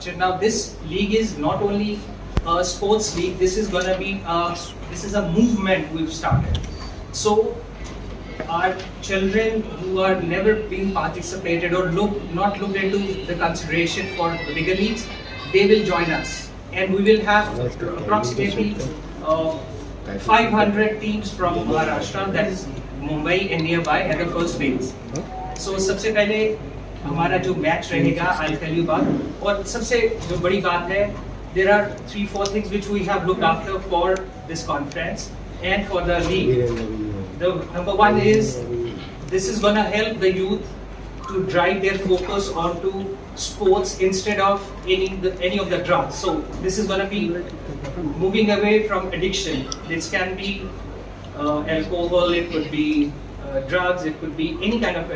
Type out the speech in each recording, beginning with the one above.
structure. Now this league is not only a sports league, this is gonna be this is a movement we've started. So our children who are never been participated or not looked into the consideration for the bigger leagues, they will join us, and we will have approximately 500 teams from Maharashtra, that is Mumbai and nearby at the first phase. So सबसे पहले हमारा जो match रहेगा, I'll tell you about. और सबसे जो बड़ी बात है, there are 3-4 things which we have looked after for this conference and for the league. The number one is this is gonna help the youth to drive their focus onto sports instead of any of the drugs. So this is gonna be moving away from addiction. This can be alcohol, it could be drugs, it could be any kind of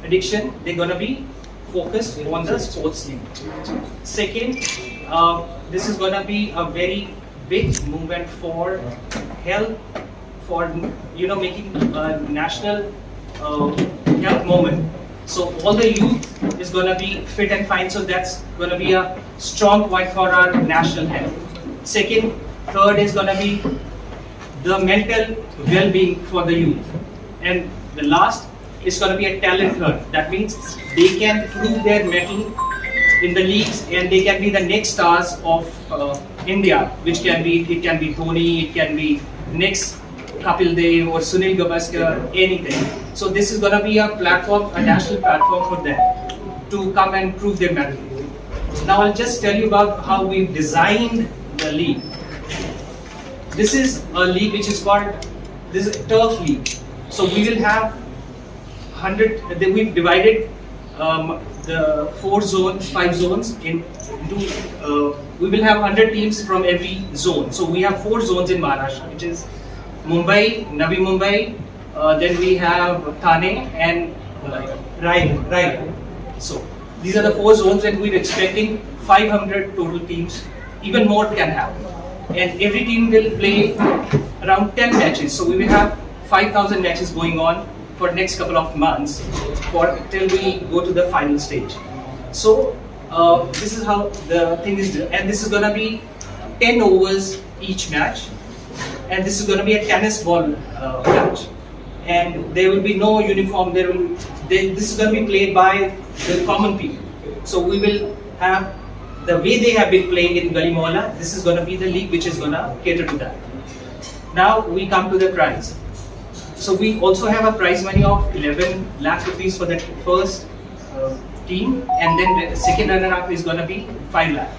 addiction. They're gonna be focused on the sports league. Second, this is gonna be a very big movement for health, for making a national health moment. So all the youth is gonna be fit and fine. So that's gonna be a strong point for our national health. Second, third is gonna be the mental well-being for the youth, and the last is gonna be a talent hunt. That means they can prove their mettle in the leagues, and they can be the next stars of India, which can be Dhoni, it can be next Kapil Dev or Sunil Gavaskar, anything. So this is gonna be a platform, a national platform for them to come and prove their mettle. Now I'll just tell you about how we've designed the league. This is a league which is called, this is a turf league. So we will have 100, we've divided the 5 zones into, we will have 100 teams from every zone. So we have 4 zones in Maharashtra, which is Mumbai, Navi Mumbai, then we have Thane and Raigad. So these are the 4 zones, and we're expecting 500 total teams, even more can happen. And every team will play around 10 matches. So we will have 5,000 matches going on for next couple of months till we go to the final stage. So this is how the thing is done, and this is gonna be 10 overs each match, and this is gonna be a tennis ball match, and there will be no uniform. This is gonna be played by the common people. So we will have the way they have been playing in Gali Mohalla. This is gonna be the league which is gonna cater to that. Now we come to the prize. So we also have a prize money of 11 lakh rupees for the first team, and then the second runner-up is gonna be 5 lakh.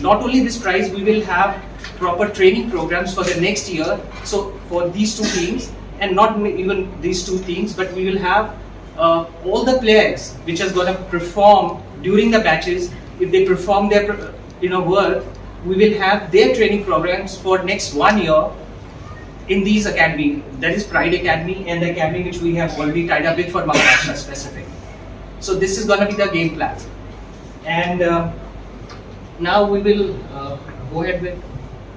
Not only this prize, we will have proper training programs for the next year. So for these 2 teams, and not even these 2 teams, but we will have all the players which is gonna perform during the matches. If they perform their work, we will have their training programs for next 1 year in these academy, that is Pride Academy and the academy which we have already tied up with for Maharashtra specific. So this is gonna be the game plan. And now we will go ahead with,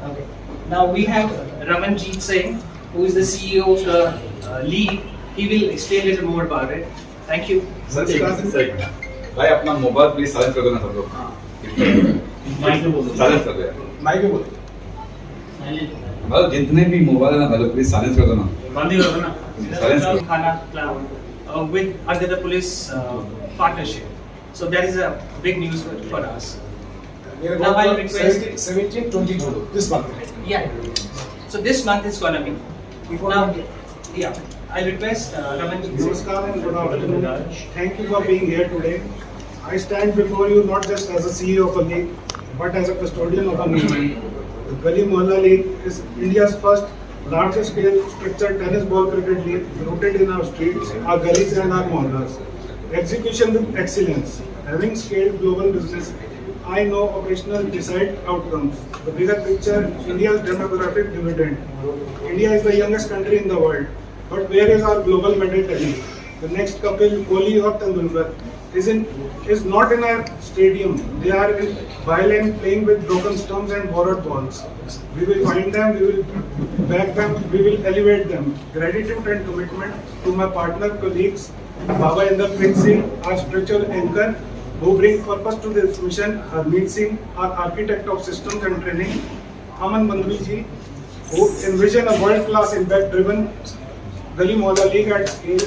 okay. Now we have Ramanjeet Singh, who is the CEO of the league. He will explain a little more about it. Thank you. Sir भाई अपना mobile please silence कर देना सब लोग। Silence कर दो। Mic पे बोलो। मतलब जितने भी मोबाइल है ना भाई प्लीज साइलेंस कर देना। बंद ही कर देना। साइलेंस कर। Khana Club with under the police partnership. So that is a big news for us. Now I request 17-22 this month. Yeah. So this month is gonna be. Now, yeah. I request Ramanjeet. Namaskar and good afternoon. Thank you for being here today. I stand before you not just as a CEO of a league, but as a custodian of a movement. The Gali Mohalla League is India's first largest scale structured tennis ball cricket league rooted in our streets, our gullies and our mohallas. Execution with excellence. Having scaled global business, I know operational decide outcomes. The bigger picture, India's demographic dividend. India is the youngest country in the world. But where is our global medal talent? The next Kapil, Kohli or Tendulkar is not in our stadium. They are in Thailand playing with broken stumps and borrowed balls. We will find them, we will back them, we will elevate them. Gratitude and commitment to my partner colleagues, Baba Inder Singh, our spiritual anchor, who bring purpose to this mission, Harmeet Singh, our architect of systems and training, Aman Bandvi ji, who envision a world-class impact-driven Gali Mohalla League at scale,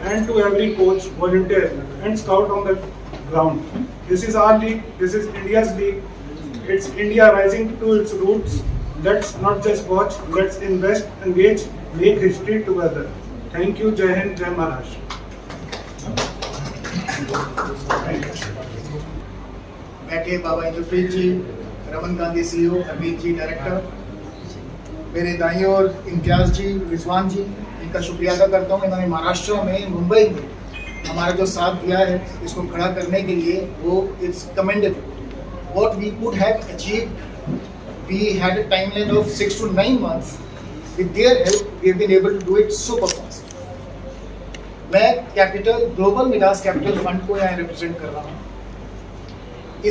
and to every coach, volunteer and scout on the ground. This is our league, this is India's league. It's India rising to its roots. Let's not just watch, let's invest, engage, make history together. Thank you, Jai Hind, Jai Maharashtra. बैठे बाबा इंद्रप्रीत जी, Raman Gandhi CEO, Harmeet जी director, मेरे दाईं ओर इम्तियाज जी, रिजवान जी, इनका शुक्रिया अदा करता हूँ। इन्होंने महाराष्ट्र में, मुंबई में हमारा जो साथ दिया है इसको खड़ा करने के लिए, वो it's commendable. What we could have achieved, we had a timeline of 6 to 9 months. With their help, we have been able to do it super fast. मैं Capital Global Midas Capital Fund को यहाँ represent कर रहा हूँ।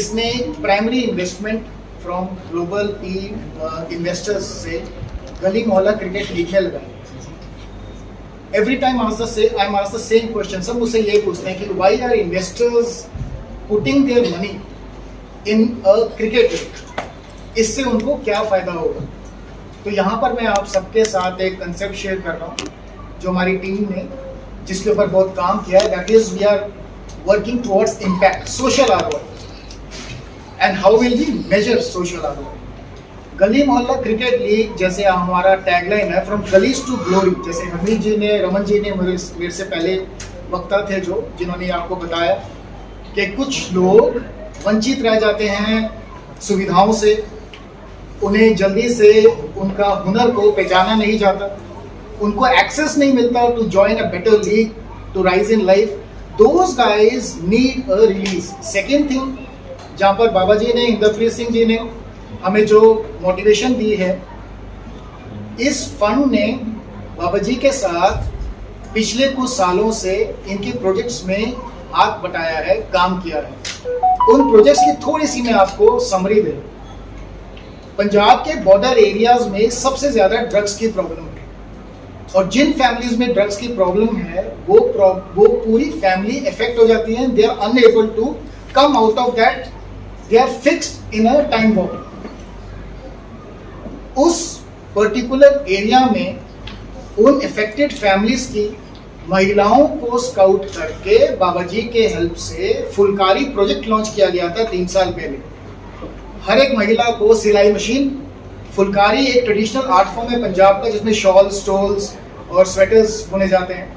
इसने primary investment from global investors से Gali Mohalla Cricket League में लगाई। Every time I am asked the same question. सब मुझसे ये पूछते हैं कि why are investors putting their money in a cricket league, इससे उनको क्या फायदा होगा। तो यहाँ पर मैं आप सबके साथ एक कंसेप्ट शेयर कर रहा हूँ जो हमारी टीम ने जिसके ऊपर बहुत काम किया है, that is we are working towards impact, social ROI. And how will we measure social ROI. Gali Mohalla Cricket league जैसे हमारा टैगलाइन है, फ्रॉम गलीज टू ग्लोरी। जैसे हरमीत जी ने, रमन जी ने, मेरे से पहले वक्ता थे जो जिन्होंने आपको बताया कि कुछ लोग वंचित रह जाते हैं सुविधाओं से, उन्हें जल्दी से उनका हुनर को पहचाना नहीं जाता, उनको एक्सेस नहीं मिलता to join a better league, to rise in life. Those guys need a release. Second thing, जहाँ पर बाबा जी ने, इंद्रप्रीत सिंह जी ने हमें जो मोटिवेशन दी है, इस फंड ने बाबा जी के साथ पिछले कुछ सालों से इनके प्रोजेक्ट्स में हाथ बटाया है, काम किया है। उन प्रोजेक्ट्स की थोड़ी सी मैं आपको समरी दे। पंजाब के बॉर्डर एरियाज में सबसे ज्यादा ड्रग्स की प्रॉब्लम है, और जिन फैमिलीज में ड्रग्स की प्रॉब्लम है वो पूरी फैमिली इफेक्ट हो जाती है। They are unable to come out of that, they are fixed in a time bomb. उस पर्टिकुलर एरिया में उन इफेक्टेड फैमिलीज की महिलाओं को स्काउट करके बाबा जी के हेल्प से फुलकारी प्रोजेक्ट लॉन्च किया गया था 3 साल पहले। हर एक महिला को सिलाई मशीन, फुलकारी एक ट्रेडिशनल आर्ट फॉर्म है पंजाब का जिसमें शॉल, स्टोल्स और स्वेटर्स बुने जाते हैं,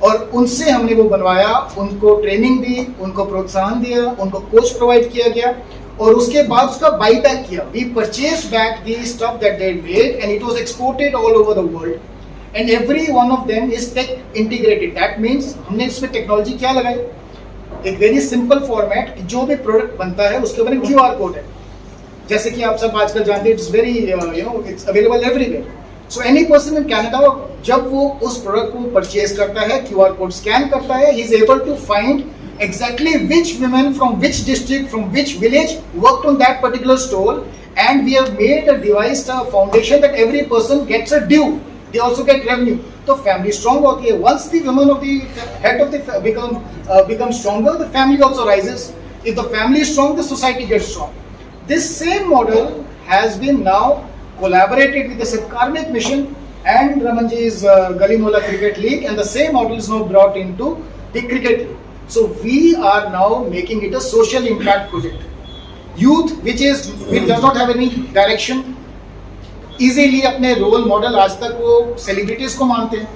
और उनसे हमने वो बनवाया, उनको ट्रेनिंग दी, उनको प्रोत्साहन दिया, उनको कोच प्रोवाइड किया गया, और उसके बाद उसका बाई बैक किया। We purchase back the stuff that they made and it was exported all over the world, and every one of them is tech integrated. That means हमने इसमें टेक्नोलॉजी क्या लगाई, एक वेरी सिंपल फॉर्मेट, जो भी product बनता है उसके ऊपर एक QR कोड है, जैसे कि आप सब आजकल जानते हैं, it's very it's available everywhere. So any person in Canada जब वो उस प्रोडक्ट को परचेज करता है, QR कोड स्कैन करता है, he is able to find exactly which women from which district, from which village worked on that particular stall, and we have made a device, a foundation that every person gets a due. They also get revenue. So family strong होती है. Once the women of the head of the become stronger, the family also rises. If the family is strong, the society gets strong. This same model has been now collaborated with the Satkarmik Mission and Ramanji's Gali Mohalla Cricket League, and the same model is now brought into the cricket league. So we are now making it a social impact project. Youth, which does not have any direction, easily अपने role model आज तक वो celebrities को मानते हैं,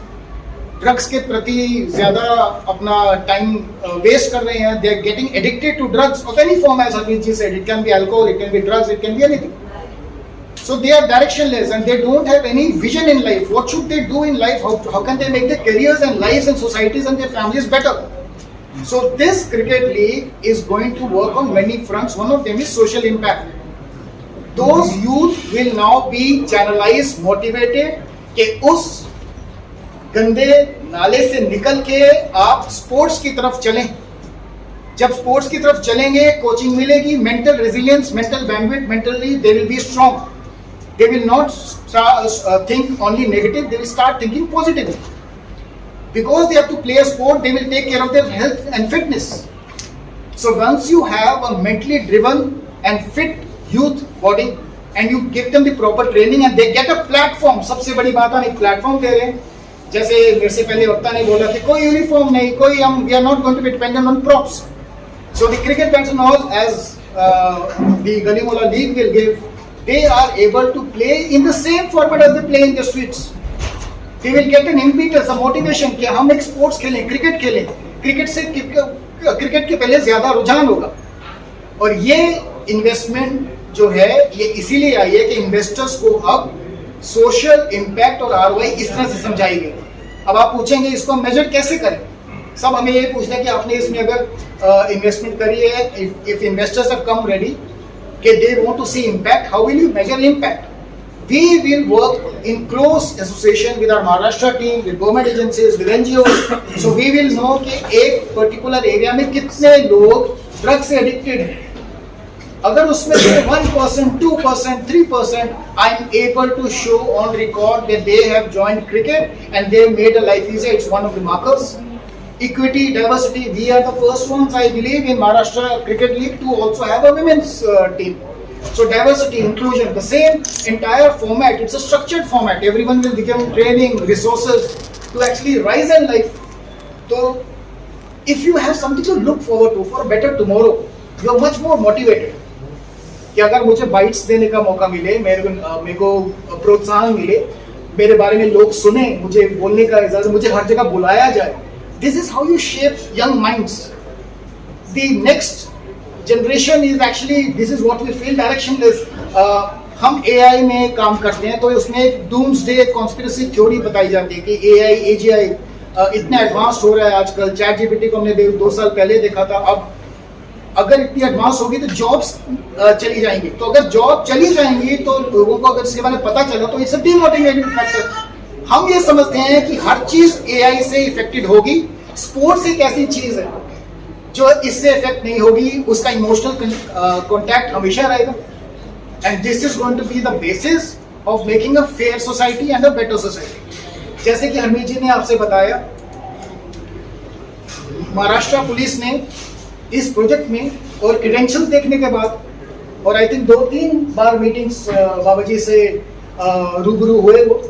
drugs के प्रति ज्यादा अपना टाइम वेस्ट कर रहे हैं, they are getting addicted to drugs of any form, as Harmeet ji said, it can be alcohol, it can be drugs, it can be anything. So they are directionless and they don't have any vision in life. What should they do in life? How can they make their careers and lives and societies and their families better? So this cricket league is going to work on many fronts. One of them is social impact. Those youth will now be channelized, motivated कि उस गंदे नाले से निकल के आप sports की तरफ चलें. जब स्पोर्ट्स की तरफ चलेंगे, कोचिंग मिलेगी, mental resilience, mental bandwidth, mentally they will be strong. They will not think only negative, they will start thinking positively. Because they have to play a sport, they will take care of their health and fitness. So once you have a mentally driven and fit youth body and you give them the proper training and they get a platform, सबसे बड़ी बात हम एक platform दे रहे हैं. जैसे मेरे से पहले वक्ता ने बोला कि कोई यूनिफॉर्म नहीं, कोई हम we are not going to be dependent on props. So the cricket bats and all, as the Gully Mohalla League will give, they are able to play in the same format as they play in the streets. They will get an impetus, a motivation कि हम एक sports खेलें, cricket खेलें. Cricket से cricket के पहले ज्यादा रुझान होगा. और ये इन्वेस्टमेंट जो है ये इसीलिए आई है कि इन्वेस्टर्स को अब सोशल इम्पैक्ट और आरओआई इस तरह से समझाई गई. अब आप पूछेंगे इसको मेजर कैसे करें. सब हमें ये पूछना है कि आपने इसमें अगर इन्वेस्टमेंट करी है, if investors have come ready कि they want to see impact, how will you measure impact. We will work in close association with our Maharashtra team, with government agencies, with NGOs. So we will know कि एक particular area में कितने लोग drug से addicted हैं. अगर उसमें से 1%, 2%, 3% I am able to show on record that they have joined cricket and they have made a life easier. It's one of the markers. Equity, diversity. We are the first ones, I believe, in Maharashtra Cricket League to also have a women's team. So diversity, inclusion, the same entire format. It's a structured format. Everyone will become training, resources to actually rise in life. So if you have something to look forward to for a better tomorrow, you are much more motivated. कि अगर मुझे bytes देने का मौका मिले, मेरे को प्रोत्साहन मिले, मेरे बारे में लोग सुने, मुझे बोलने का इजाजत, मुझे हर जगह बुलाया जाए. This is how you shape young minds. The next generation is actually, this is what we feel directionless. हम AI में काम करते हैं तो उसमें एक डूम्सडे कॉन्स्पिरेसी थ्योरी बताई जाती है कि AI, AGI इतना एडवांस हो रहा है आजकल. चैट जीपीटी को हमने 2 साल पहले देखा था. अब अगर इतनी एडवांस होगी तो जॉब्स चली जाएंगी. तो अगर जॉब चली जाएंगी तो लोगों को अगर इसके बारे में पता चला तो इट्स अ डीमोटिवेटिंग फैक्टर. हम ये समझते हैं कि हर चीज AI से इफेक्टेड होगी. स्पोर्ट्स एक ऐसी चीज है जो इससे इफेक्ट नहीं होगी, उसका इमोशनल कॉन्टैक्ट हमेशा रहेगा. And this is going to be the basis of making a fair society and a better society. जैसे कि हरमीत जी ने आपसे बताया, महाराष्ट्र पुलिस ने इस प्रोजेक्ट में और क्रेडेंशियल्स देखने के बाद, और आई थिंक 2-3 बार मीटिंग्स बाबा जी से रूबरू हुए, वो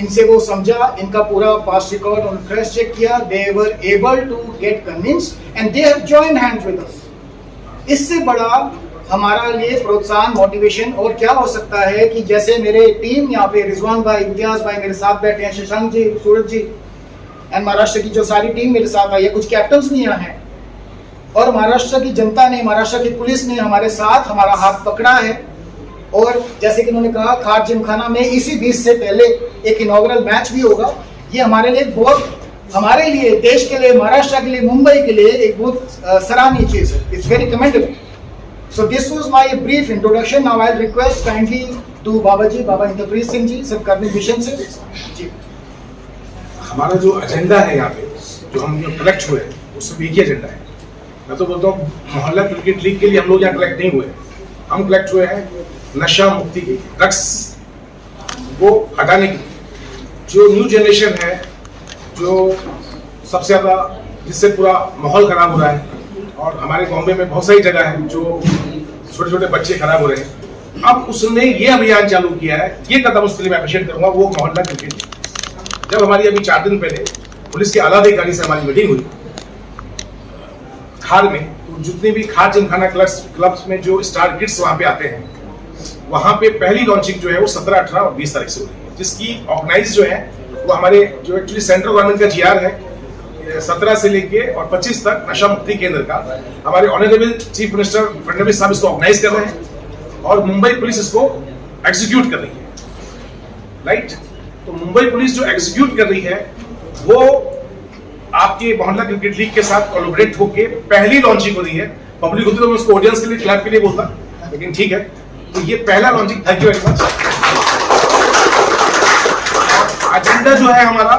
इनसे वो समझा, इनका पूरा पास्ट रिकॉर्ड और क्रॉस चेक किया. They were able to get convinced and they have joined hands with us. इससे बड़ा हमारा लिए प्रोत्साहन, मोटिवेशन और क्या हो सकता है कि जैसे मेरे टीम यहाँ पे रिजवान भाई, इम्तियाज भाई मेरे साथ बैठे हैं, शशांक जी, सूरज जी, एंड महाराष्ट्र की जो सारी टीम मेरे साथ आई है, कुछ कैप्टन्स भी यहाँ हैं, और महाराष्ट्र की जनता ने, महाराष्ट्र की पुलिस ने हमारे साथ हमारा हाथ पकड़ा है. और जैसे कि उन्होंने कहा, खाट जिमखाना में इसी 20 से पहले एक इनॉग्रल मैच भी होगा. ये हमारे लिए बहुत, हमारे लिए, देश के लिए, महाराष्ट्र के लिए, मुंबई के लिए एक बहुत सराहनीय चीज है. It's very commendable. So this was my brief introduction. Now I request kindly to Baba ji, Baba Indrapreet Singh ji, सब करने मिशन से जी. हमारा जो एजेंडा है यहाँ पे, जो हम जो कलेक्ट हुए हैं, उसमें एक ही एजेंडा है. मैं तो बोलता हूँ मोहल्ला क्रिकेट लीग के लिए हम लोग यहाँ कलेक्ट नहीं हुए. हम कलेक्ट हुए हैं नशा मुक्ति की, ड्रग्स को हटाने की. जो न्यू जनरेशन है, जो सबसे ज़्यादा, जिससे पूरा माहौल खराब हो रहा है, और हमारे बॉम्बे में बहुत सारी जगह है जो छोटे छोटे बच्चे खराब हो रहे हैं. अब उसने ये अभियान चालू किया है. ये कदम उसके लिए मैं अप्रिशिएट करूँगा, वो मोहल्ला क्रिकेट लीग. जब हमारी अभी 4 दिन पहले पुलिस के आला अधिकारी से हमारी मीटिंग हुई खार में, तो जितने भी खाट जिमखाना क्लब्स में जो स्टार किड्स वहाँ पे आते हैं, वहाँ पे पहली लॉन्चिंग जो है वो 17, 18 और 20 तारीख से हो रही है, जिसकी ऑर्गेनाइज जो है वो हमारे जो एक्चुअली सेंट्रल गवर्नमेंट का GR है 17 से लेके और 25 तक नशा मुक्ति केंद्र का. हमारे ऑनरेबल चीफ मिनिस्टर फडणवीस साहब इसको ऑर्गेनाइज कर रहे हैं और मुंबई पुलिस इसको एग्जीक्यूट कर रही है. राइट. तो मुंबई पुलिस जो एग्जीक्यूट कर रही है वो आपके मोहल्ला क्रिकेट लीग के साथ कोलैबोरेट होके पहली लॉन्चिंग हो रही है. पब्लिक होती तो मैं उसको ऑडियंस के लिए, क्लब के लिए बोलता, लेकिन ठीक है. तो ये पहला launching. Thank you very much. Agenda जो है हमारा,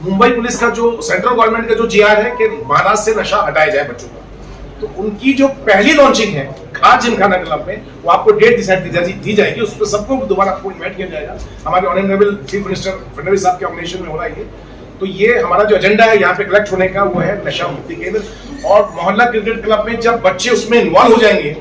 मुंबई पुलिस का जो सेंट्रल गवर्नमेंट का जो GR है कि महाराष्ट्र से नशा हटाया जाए बच्चों का, तो उनकी जो पहली लॉन्चिंग है खाट जिमखाना क्लब में, वो आपको डेट डिसाइड दी जाएगी. उस पर सबको दोबारा आपको इन्वाइट किया जाएगा. हमारे ऑनरेबल चीफ मिनिस्टर फडणवीस साहब के ऑर्गेनाइजेशन में हो रहा है. तो ये हमारा जो एजेंडा है यहाँ पे कलेक्ट होने का वो है नशा मुक्ति केंद्र। और मोहल्ला क्रिकेट क्लब में जब बच्चे उसमें इन्वॉल्व हो जाएंगे